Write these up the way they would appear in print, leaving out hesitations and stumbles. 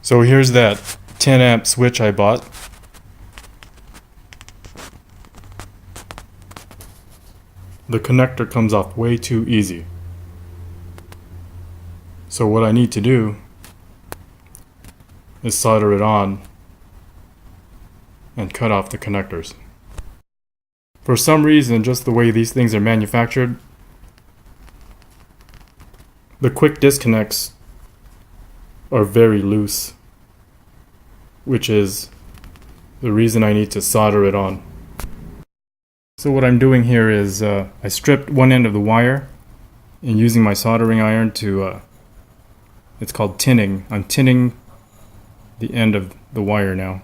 So here's that 10 amp switch I bought. The connector comes off way too easy. So what I need to do is solder it on and cut off the connectors. For some reason, just the way these things are manufactured, the quick disconnects are very loose, which is the reason I need to solder it on. So what I'm doing here is I stripped one end of the wire and using my soldering iron to, it's called tinning. I'm tinning the end of the wire now.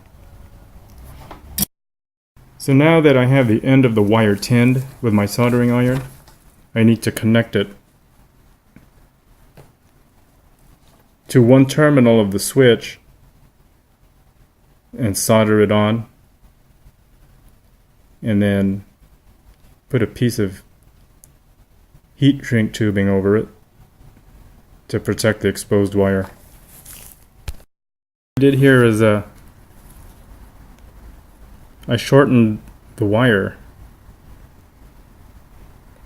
So now that I have the end of the wire tinned with my soldering iron, I need to connect it to one terminal of the switch and solder it on, and then put a piece of heat shrink tubing over it to protect the exposed wire. What I did here is I shortened the wire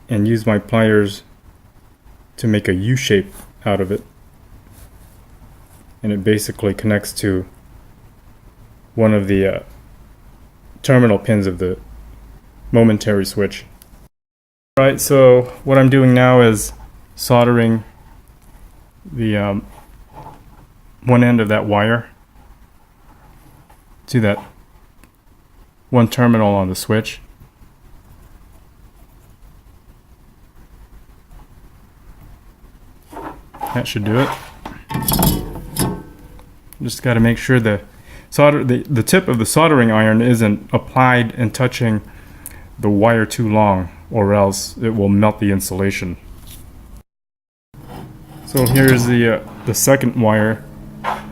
and used my pliers to make a U shape out of it, and it basically connects to one of the terminal pins of the momentary switch. Right, so what I'm doing now is soldering the one end of that wire to that one terminal on the switch. That should do it. Just got to make sure the tip of the soldering iron isn't applied and touching the wire too long, or else it will melt the insulation. So here's the second wire.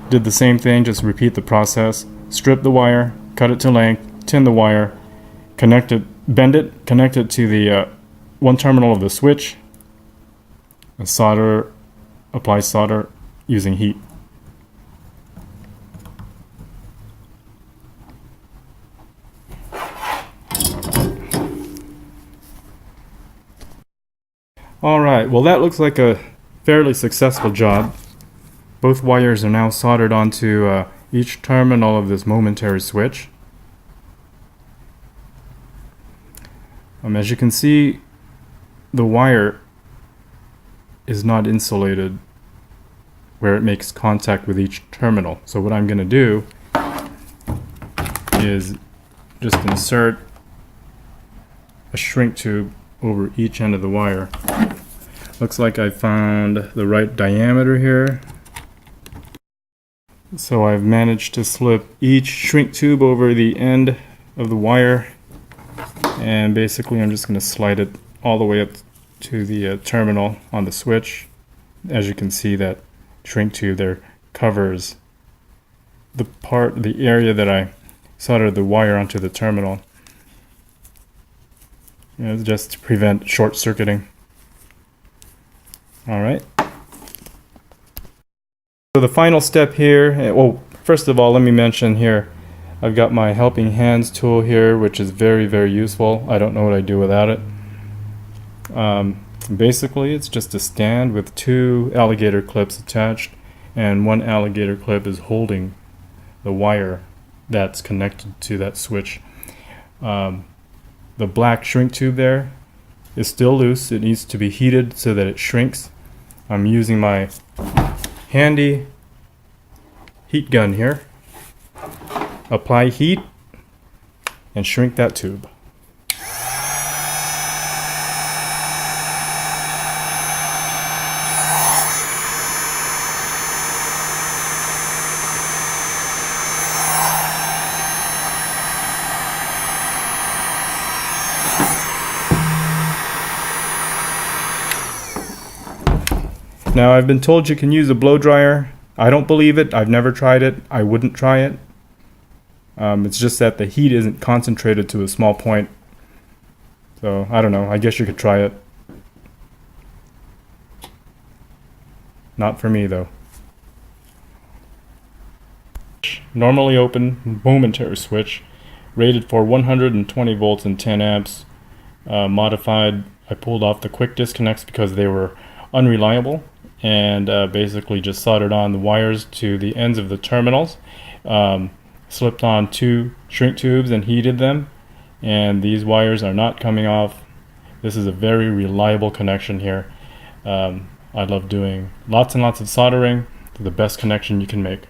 Did the same thing, just repeat the process. Strip the wire, cut it to length, tin the wire, connect it, bend it, connect it to the one terminal of the switch, and solder, apply solder using heat. Alright, well that looks like a fairly successful job. Both wires are now soldered onto each terminal of this momentary switch. As you can see, the wire is not insulated where it makes contact with each terminal. So what I'm going to do is just insert a shrink tube over each end of the wire. Looks like I found the right diameter here. So I've managed to slip each shrink tube over the end of the wire, and basically I'm just going to slide it all the way up to the terminal on the switch. As you can see, that shrink tube there covers the area that I soldered the wire onto the terminal. Just to prevent short circuiting. Alright. So the final step here, well, first of all, let me mention here, I've got my helping hands tool here, which is very, very useful. I don't know what I'd do without it. Basically, it's just a stand with two alligator clips attached, and one alligator clip is holding the wire that's connected to that switch. The black shrink tube there is still loose. It needs to be heated so that it shrinks. I'm using my handy heat gun here. Apply heat and shrink that tube. Now, I've been told you can use a blow dryer. I don't believe it. I've never tried it. I wouldn't try it. It's just that the heat isn't concentrated to a small point. So, I don't know. I guess you could try it. Not for me, though. normally open momentary switch, rated for 120 volts and 10 amps. Modified, I pulled off the quick disconnects because they were unreliable, and basically just soldered on the wires to the ends of the terminals, slipped on 2 shrink tubes and heated them, and these wires are not coming off. This is a very reliable connection here. I love doing lots and lots of soldering. It's the best connection you can make.